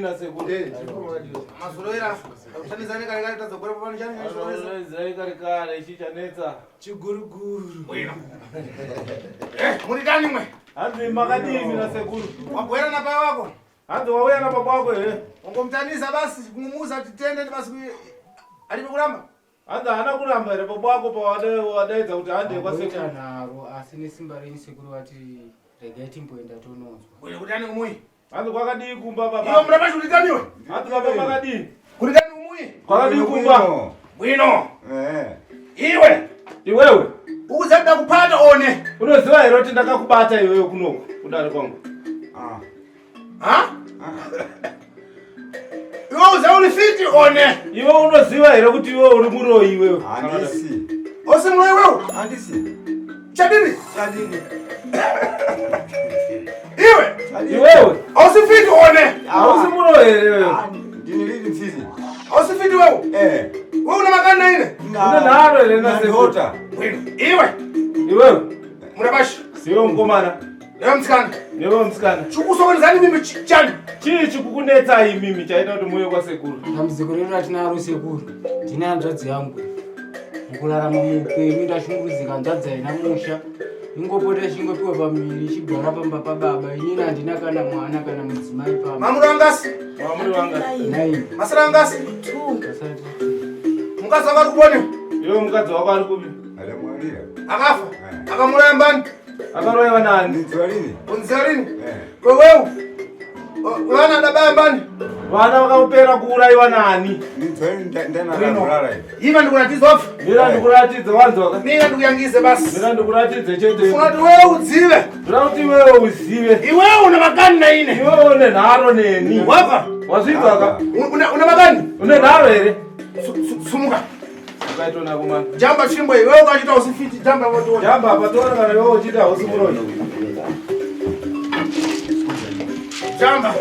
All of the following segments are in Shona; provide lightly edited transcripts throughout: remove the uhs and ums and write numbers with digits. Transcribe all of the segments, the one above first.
na Sekuru. Mazurera. Utanizane kare kare tazogora pano chani. Zai kare kare ichi chanetsa. Chiguruguru. Bwino. Muri kani mwe? Hanzi makadini na Sekuru. Wabwera na baba wako? Hanzi wauya na baba wako Ungomtaniza basi kumuuza titende basi alipokulamba. Hanzi hana kulamba ere baba wako pa wadaidza kuti ande kwa Sekuru. Naro asine simba reni Sekuru ati regeti mpoenda tonozwa. Wewe kutani kumui? Hanzi kwakadii kumba baba. Iyo mrabashi ulikaniwe? Hanzi baba makadini. Kulikani kumui? Kwakadii kumba. Bwino. Iwewe. Ukuzada kupata one. Unoziva ere kuti ndakakubata iwewe kunoko kudari kwangu. Iwe uza uli fiti one. Iwe unoziva ere kuti iwe uri muroyi iwewe. Handisi. Osi muroyi wewe? Handisi. Chadini? Chadini. Iwewe? Osi fiti one. Osi muroyi ere wewe. Ndini lini fiti. Osi fiti wewe? Wewe una makana ine? Una naro ere na Sekuru. Iwewe? Murabashi. Siwe mkomana. Ewe mtsikana. Ewe mtsikana. Chukusokonezani mimi chani. Chii chikukunetsa iyi mimi chaita kuti muye kwa Sekuru. Dambudziko redu ratinaro Sekuru. Ndine hanzvadzi yangu. Mukurarama muupenyu ndashungurudzika hanzvadzi haina musha. Ingopota chingopiwa pamiri chigara pamba pababa. Inini handina kana mwana kana mudzimai pamba. Mamuri wangasi? Mamuri wangasi. 9. Masara wangasi? 2. Mukadzi wako ari kuponi? Iwe mukadzi wako ari kupi? Alamwalira. Akafa? Akamuraya mbani? Akaroiwa nani? Unziwa lini? Unziwa lini? Wewe? Vana adabaya mbani? Vana vakapera kuuraiwa nani? Unziwa lini ndana kulala hivi. Iva ndikuratidzwa wafu? Mira ndikuratidze wanzwa. Mira ndikuyangize basi. Mira ndikuratidze Chete. Funa kuti wewe udzive. Ndira kuti wewe uzive. Iwewe una makani na ine. Iwewe une nharo neni. Wapa? Wazvizwa ka? Una makani? Une nharo ere? Sumuka. Ukaitona kumana. Jamba chimbo iwewe ukachita usifiti jamba wote. Jamba patona kana iwewe uchita usimuroyi. Jamba.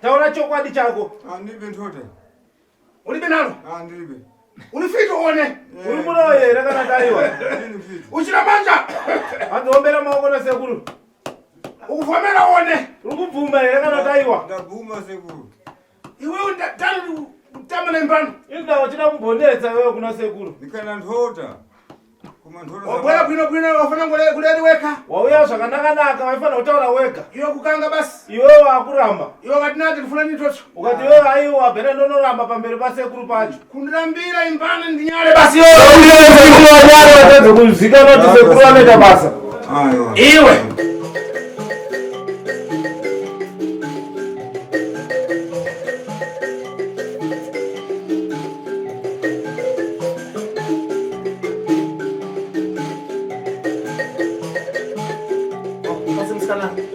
Taura chokwadi chako. Ndiribe ntote. Ulibe nalo? Ndiribe. Ulifito one. Uri muroyi ere kana daiwa. Ndini fiti. Uchina manja. Andombera maoko na Sekuru. Ukuvomera one. Uri kubvuma ere kana daiwa. Ndabvuma Sekuru. Iwewe ndatani utama na mbano. Inda wachida kumbondetsa wewe kuna Sekuru. Ndikana ntota. Kuma ntota. Wabwera kwino wafana kuleli weka. Wauya zvakanaka waifana kutaura wega. Iwe kukanga basi. Iwewe wakuramba. Iwe watinati ndifuna nitocho. Ukati wewe aiwa bhera ndonoramba pamberi paSekuru pacho. Kundirambira imbana ndinyare basi yo. Uye kuzikana kuti Sekuru anoita basa. Iwe.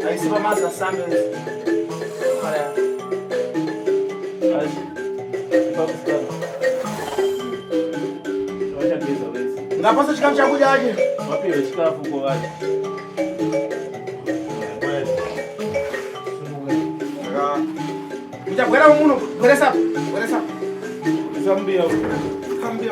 Aisiba maza sambe. Haya. Aje. Pakusikana. Wacha pesa wewe. Ngapasa chikafu chakuja aje. Wapile chikafu uko waje. Mtabwera muno, bweresa. Bweresa. Zambia. Kambia.